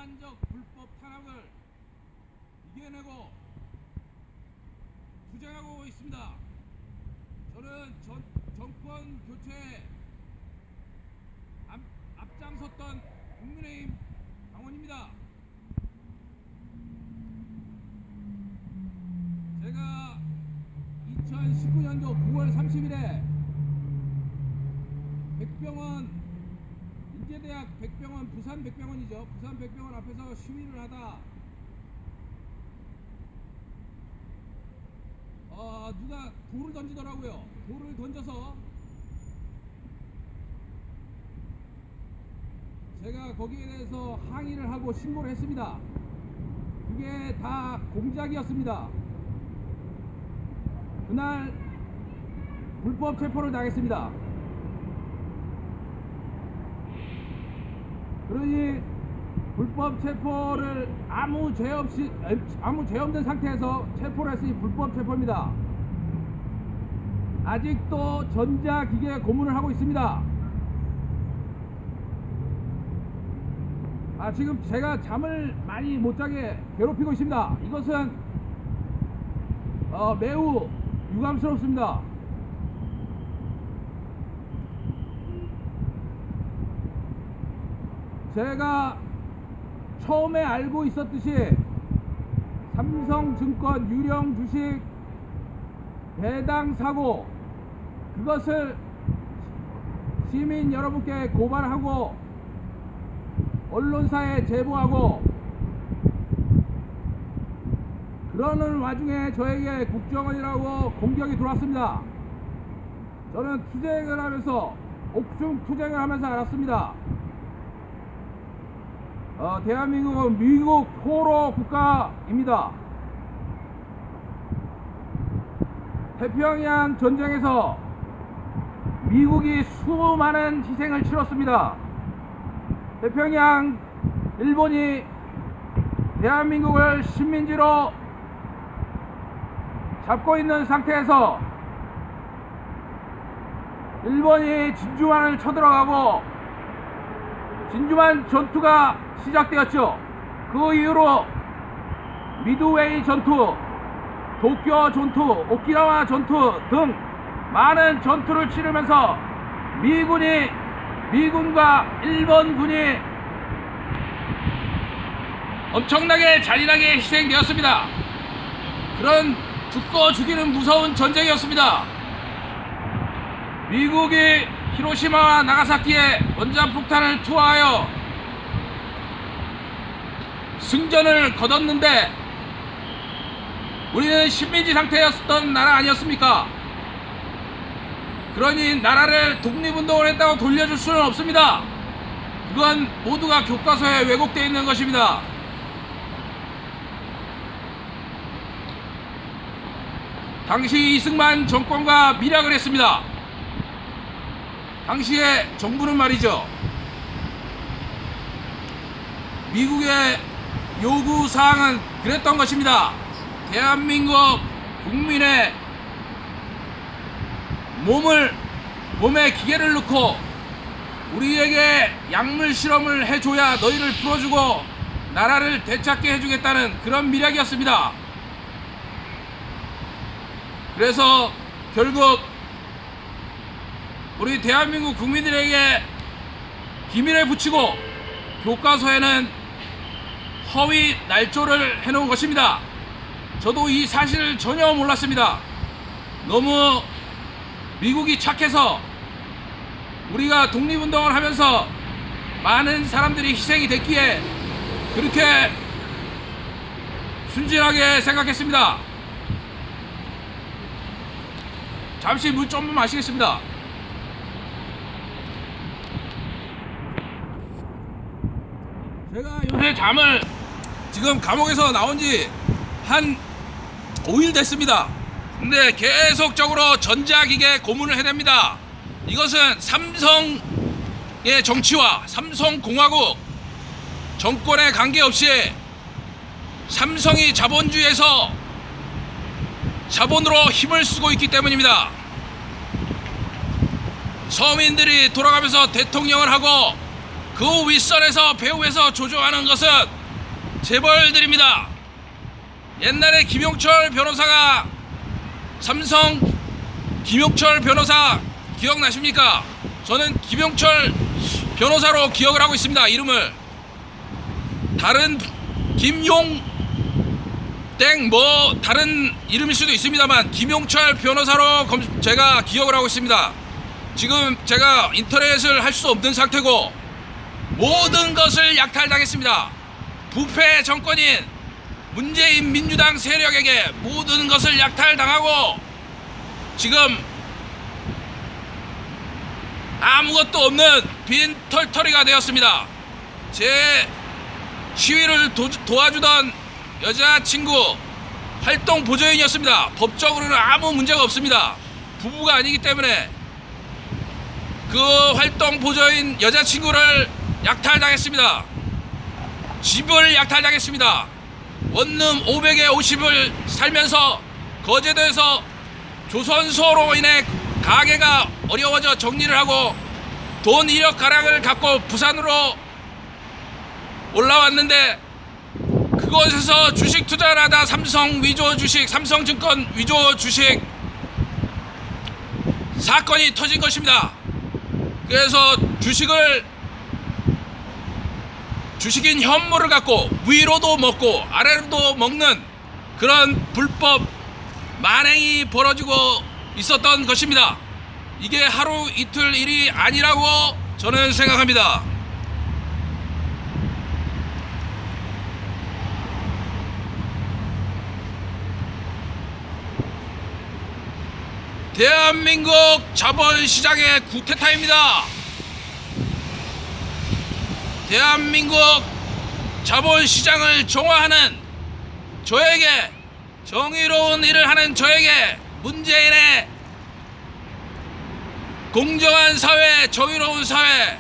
극단적 불법 탄압을 이겨내고 투쟁하고 있습니다. 저는 정권 교체에 앞장섰던 국민의힘 당원입니다. 제가 2019년도 9월 30일에 백병원 인제대학 백병원 부산 백병원이죠. 부산 백병원 앞에서 시위를 하다 누가 돌을 던지더라고요. 돌을 던져서 제가 거기에 대해서 항의를 하고 신고를 했습니다. 그게 다 공작이었습니다. 그날 불법 체포를 당했습니다. 그러니 불법 체포를 아무 죄 없는 상태에서 체포를 했으니 불법 체포입니다. 아직도 전자기계 고문을 하고 있습니다. 지금 제가 잠을 많이 못 자게 괴롭히고 있습니다. 이것은 매우 유감스럽습니다. 제가 처음에 알고 있었듯이 삼성증권 유령 주식 배당 사고, 그것을 시민 여러분께 고발하고 언론사에 제보하고 그러는 와중에 저에게 국정원이라고 공격이 들어왔습니다. 저는 투쟁을 하면서 옥중 투쟁을 하면서 알았습니다. 대한민국은 미국 포로 국가입니다. 태평양 전쟁에서 미국이 수많은 희생을 치렀습니다. 태평양 일본이 대한민국을 식민지로 잡고 있는 상태에서 일본이 진주만을 쳐들어가고 진주만 전투가 시작되었죠. 그 이후로 미드웨이 전투, 도쿄 전투, 오키나와 전투 등 많은 전투를 치르면서 미군과 일본군이 엄청나게 잔인하게 희생되었습니다. 그런 죽고 죽이는 무서운 전쟁이었습니다. 미국이 히로시마와 나가사키에 원자폭탄을 투하하여 승전을 거뒀는데 우리는 식민지 상태였던 나라 아니었습니까? 그러니 나라를 독립운동을 했다고 돌려줄 수는 없습니다. 그건 모두가 교과서에 왜곡되어 있는 것입니다. 당시 이승만 정권과 밀약을 했습니다. 당시에 정부는 말이죠, 미국의 요구사항은 그랬던 것입니다. 대한민국 국민의 몸에 기계를 넣고 우리에게 약물 실험을 해줘야 너희를 풀어주고 나라를 되찾게 해주겠다는 그런 밀약이었습니다. 그래서 결국 우리 대한민국 국민들에게 기밀에 붙이고 교과서에는 허위 날조를 해놓은 것입니다. 저도 이 사실을 전혀 몰랐습니다. 너무 미국이 착해서 우리가 독립운동을 하면서 많은 사람들이 희생이 됐기에 그렇게 순진하게 생각했습니다. 잠시 물 좀 마시겠습니다. 제가 요새 잠을 지금 감옥에서 나온 지 한 5일 됐습니다. 근데 계속적으로 전자기계 고문을 해댑니다. 이것은 삼성의 정치와 삼성공화국 정권에 관계없이 삼성이 자본주의에서 자본으로 힘을 쓰고 있기 때문입니다. 서민들이 돌아가면서 대통령을 하고 그 윗선에서 배후에서 조종하는 것은 재벌들입니다. 옛날에 김용철 변호사가 삼성 김용철 변호사 기억나십니까? 저는 김용철 변호사로 기억을 하고 있습니다. 이름을 다른 김용 땡 뭐 다른 이름일 수도 있습니다만 김용철 변호사로 제가 기억을 하고 있습니다. 지금 제가 인터넷을 할 수 없는 상태고 모든 것을 약탈당했습니다. 부패 정권인 문재인 민주당 세력에게 모든 것을 약탈당하고 지금 아무것도 없는 빈 털터리가 되었습니다. 제 시위를 도와주던 여자친구 활동 보조인이었습니다. 법적으로는 아무 문제가 없습니다. 부부가 아니기 때문에 그 활동 보조인 여자친구를 약탈당했습니다. 집을 약탈당했습니다. 원룸 500에 50을 살면서 거제도에서 조선소로 인해 가게가 어려워져 정리를 하고 돈 1억 가량을 갖고 부산으로 올라왔는데 그곳에서 주식 투자를 하다 삼성 위조 주식, 삼성증권 위조 주식 사건이 터진 것입니다. 그래서 주식인 현물을 갖고 위로도 먹고 아래로도 먹는 그런 불법 만행이 벌어지고 있었던 것입니다. 이게 하루 이틀 일이 아니라고 저는 생각합니다. 대한민국 자본시장의 구테타입니다. 대한민국 자본시장을 정화하는 저에게, 정의로운 일을 하는 저에게 문재인의 공정한 사회, 정의로운 사회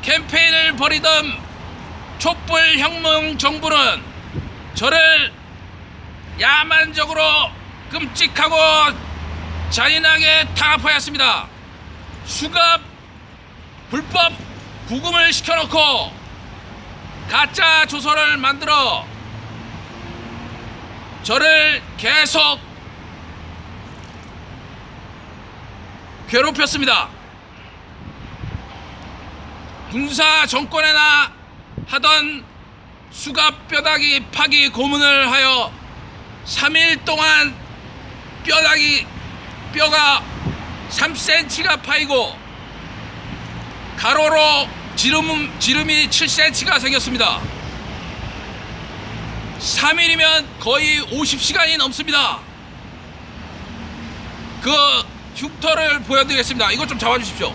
캠페인을 벌이던 촛불혁명 정부는 저를 야만적으로 끔찍하고 잔인하게 탄압하였습니다. 수갑 불법 구금을 시켜놓고 가짜 조서를 만들어 저를 계속 괴롭혔습니다. 군사 정권에나 하던 수갑 뼈다귀 파기 고문을 하여 3일 동안 뼈가 3cm가 파이고 가로로 지름이 7cm가 생겼습니다. 3일이면 거의 50시간이 넘습니다. 그 흉터를 보여드리겠습니다. 이것 좀 잡아주십시오.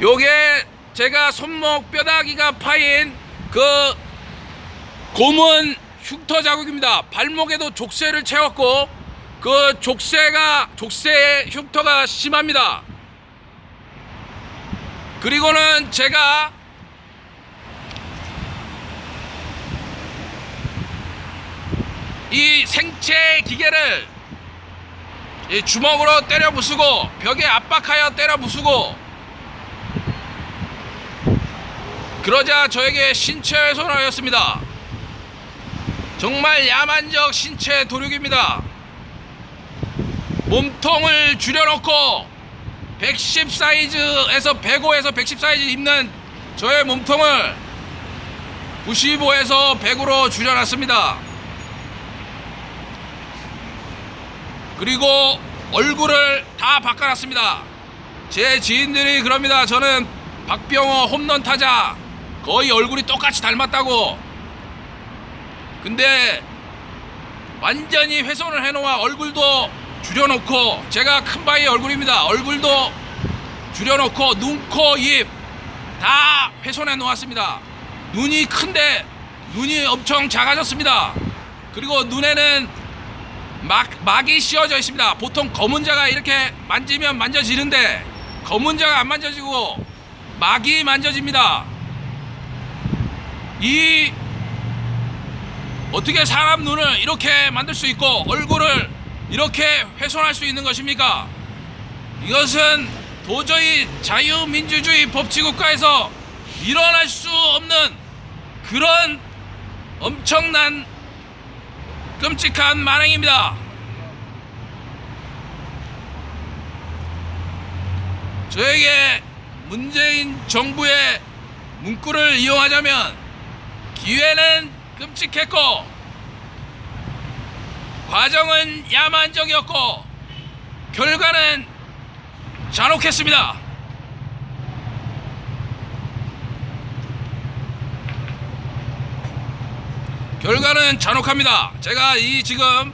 요게 제가 손목 뼈다귀가 파인 그 고문 흉터 자국입니다. 발목에도 족쇄를 채웠고 그 족쇄 흉터가 심합니다. 그리고는 제가 이 생체 기계를 이 주먹으로 때려 부수고 벽에 압박하여 때려 부수고 그러자 저에게 신체 훼손을 하였습니다. 정말 야만적 신체 도륙입니다. 몸통을 줄여놓고 110 사이즈에서 105에서 110 사이즈 입는 저의 몸통을 95에서 100으로 줄여놨습니다. 그리고 얼굴을 다 바꿔놨습니다. 제 지인들이 그럽니다. 저는 박병호 홈런 타자 거의 얼굴이 똑같이 닮았다고. 근데 완전히 훼손을 해놓아 얼굴도 줄여놓고, 제가 큰 바위 얼굴입니다. 얼굴도 줄여놓고 눈, 코, 입 다 훼손해 놓았습니다. 눈이 큰데 눈이 엄청 작아졌습니다. 그리고 눈에는 막이 씌워져 있습니다. 보통 검은자가 이렇게 만지면 만져지는데 검은자가 안 만져지고 막이 만져집니다. 이 어떻게 사람 눈을 이렇게 만들 수 있고 얼굴을 이렇게 훼손할 수 있는 것입니까? 이것은 도저히 자유민주주의 법치국가에서 일어날 수 없는 그런 엄청난 끔찍한 만행입니다. 저에게 문재인 정부의 문구를 이용하자면 기회는 끔찍했고 과정은 야만적이었고 결과는 잔혹했습니다. 결과는 잔혹합니다. 제가 이 지금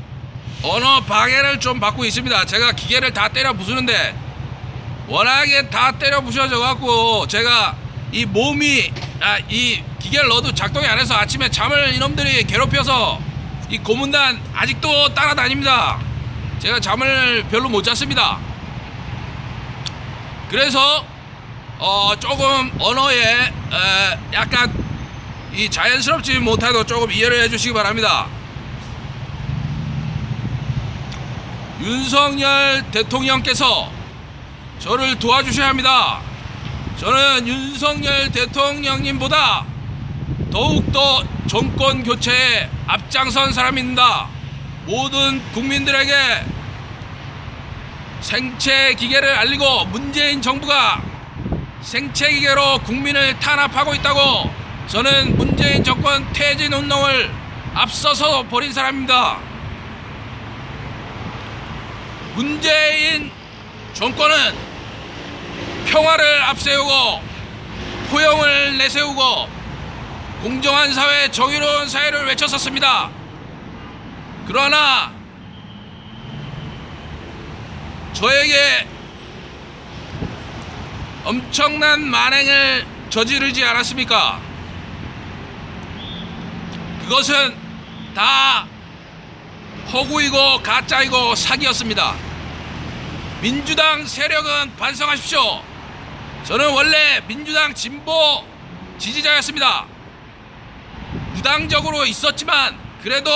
언어 방해를 좀 받고 있습니다. 제가 기계를 다 때려 부수는데 워낙에 다 때려 부셔져 갖고 제가 이 몸이 이 기계를 넣어도 작동이 안 해서 아침에 잠을 이놈들이 괴롭혀서 이 고문단 아직도 따라다닙니다. 제가 잠을 별로 못 잤습니다. 그래서 조금 언어에 약간 이 자연스럽지 못해도 조금 이해를 해주시기 바랍니다. 윤석열 대통령께서 저를 도와주셔야 합니다. 저는 윤석열 대통령님보다 더욱더 정권 교체에 앞장선 사람입니다. 모든 국민들에게 생체 기계를 알리고 문재인 정부가 생체 기계로 국민을 탄압하고 있다고 저는 문재인 정권 퇴진 운동을 앞서서 벌인 사람입니다. 문재인 정권은 평화를 앞세우고 포용을 내세우고 공정한 사회, 정의로운 사회를 외쳤었습니다. 그러나 저에게 엄청난 만행을 저지르지 않았습니까? 그것은 다 허구이고 가짜이고 사기였습니다. 민주당 세력은 반성하십시오. 저는 원래 민주당 진보 지지자였습니다. 무당적으로 있었지만 그래도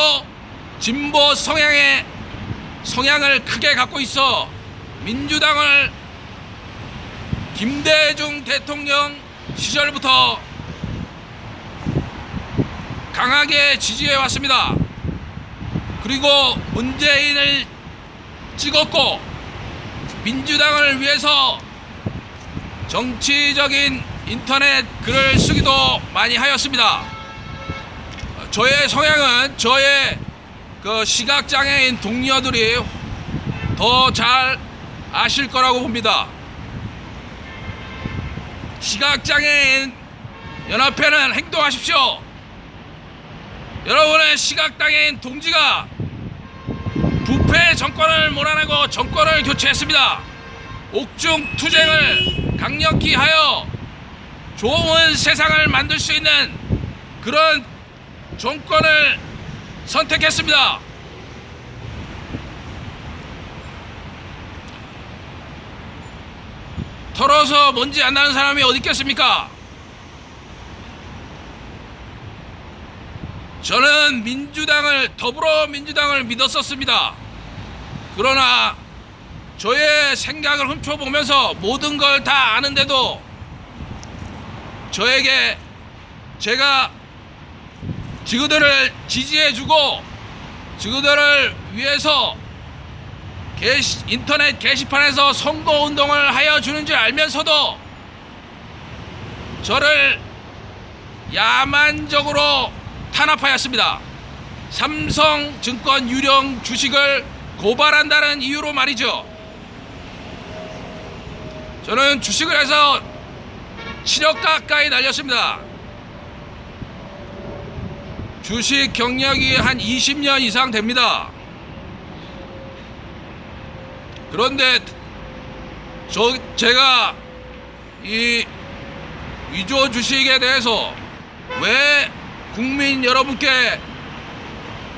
진보 성향을 크게 갖고 있어 민주당을 김대중 대통령 시절부터 강하게 지지해 왔습니다. 그리고 문재인을 찍었고 민주당을 위해서 정치적인 인터넷 글을 쓰기도 많이 하였습니다. 저의 성향은 저의 그 시각장애인 동료들이 더 잘 아실 거라고 봅니다. 시각장애인 연합회는 행동하십시오. 여러분의 시각장애인 동지가 부패 정권을 몰아내고 정권을 교체했습니다. 옥중 투쟁을 강력히 하여 좋은 세상을 만들 수 있는 그런 정권을 선택했습니다. 털어서 먼지 안 나는 사람이 어디 있겠습니까? 저는 더불어민주당을 믿었었습니다. 그러나 저의 생각을 훔쳐보면서 모든 걸 다 아는데도 저에게 제가 지그들을 지지해주고 지그들을 위해서 인터넷 게시판에서 선거운동을 하여 주는 줄 알면서도 저를 야만적으로 탄압하였습니다. 삼성증권 유령 주식을 고발한다는 이유로 말이죠. 저는 주식을 해서 7억 가까이 날렸습니다. 주식 경력이 한 20년 이상 됩니다. 그런데 제가 이 위조 주식에 대해서 왜 국민 여러분께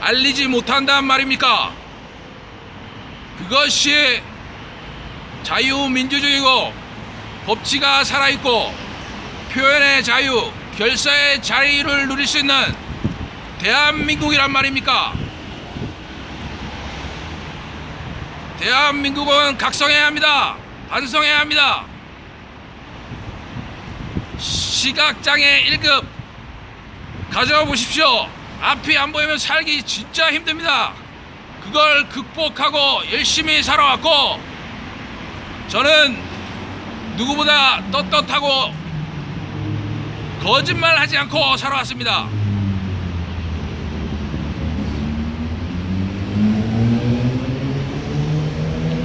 알리지 못한단 말입니까? 그것이 자유민주주의고 법치가 살아있고 표현의 자유, 결사의 자유를 누릴 수 있는 대한민국이란 말입니까? 대한민국은 각성해야 합니다. 반성해야 합니다. 시각장애 1급 가져가 보십시오. 앞이 안 보이면 살기 진짜 힘듭니다. 그걸 극복하고 열심히 살아왔고, 저는 누구보다 떳떳하고 거짓말하지 않고 살아왔습니다.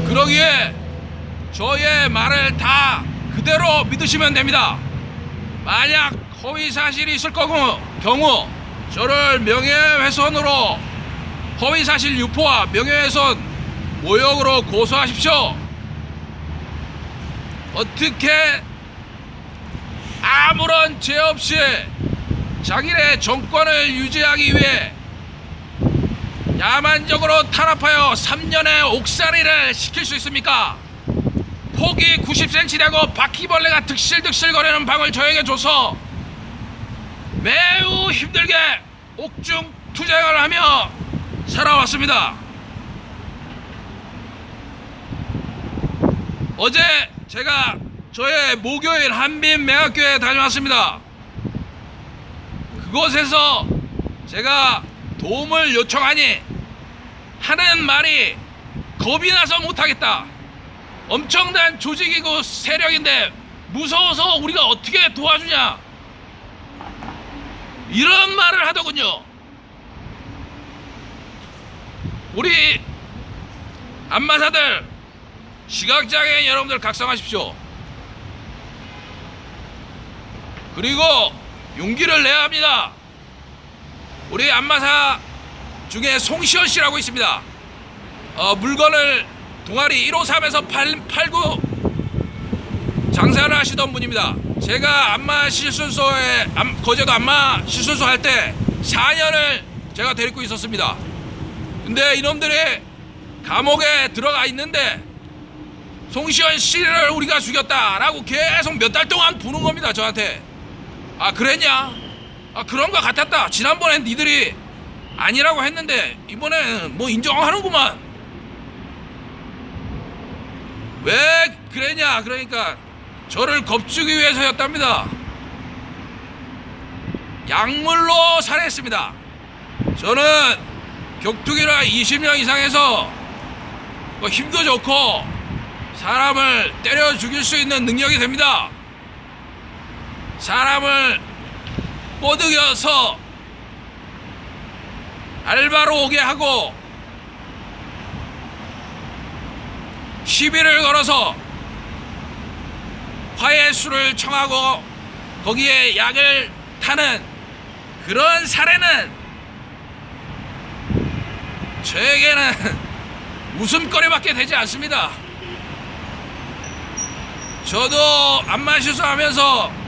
그러기에 저의 말을 다 그대로 믿으시면 됩니다. 만약 허위사실이 있을 경우 저를 명예훼손으로, 허위사실 유포와 명예훼손 모욕으로 고소하십시오. 어떻게 아무런 죄 없이 자기네 정권을 유지하기 위해 야만적으로 탄압하여 3년의 옥살이를 시킬 수 있습니까? 폭이 90cm 되고 바퀴벌레가 득실득실 거리는 방을 저에게 줘서 매우 힘들게 옥중 투쟁을 하며 살아왔습니다. 어제 제가 저의 모교인 한빈매학교에 다녀왔습니다. 그곳에서 제가 도움을 요청하니 하는 말이 겁이 나서 못하겠다. 엄청난 조직이고 세력인데 무서워서 우리가 어떻게 도와주냐, 이런 말을 하더군요. 우리 안마사들, 시각장애인 여러분들 각성하십시오. 그리고 용기를 내야 합니다. 우리 안마사 중에 송시현 씨라고 있습니다. 물건을 동아리 153에서 89 장사를 하시던 분입니다. 제가 안마 실순소에, 거제도 안마 실순소 할 때 4년을 제가 데리고 있었습니다. 근데 이놈들이 감옥에 들어가 있는데 송시현 씨를 우리가 죽였다라고 계속 몇 달 동안 부는 겁니다, 저한테. 아, 그랬냐? 아, 그런 거 같았다. 지난번엔 니들이 아니라고 했는데 이번엔 뭐 인정하는구만. 왜 그랬냐? 그러니까 저를 겁주기 위해서였답니다. 약물로 살해했습니다. 저는 격투기를 20년 이상 해서 힘도 좋고 사람을 때려 죽일 수 있는 능력이 됩니다. 사람을 뽀득여서 알바로 오게 하고 시비를 걸어서 화해수를 청하고 거기에 약을 타는 그런 사례는 저에게는 웃음거리밖에 되지 않습니다. 저도 안마실수하면서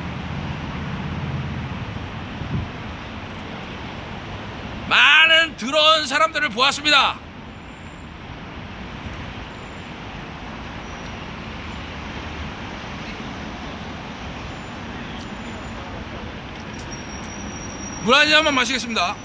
많은 더러운 사람들을 보았습니다. 물 한 잔만 마시겠습니다.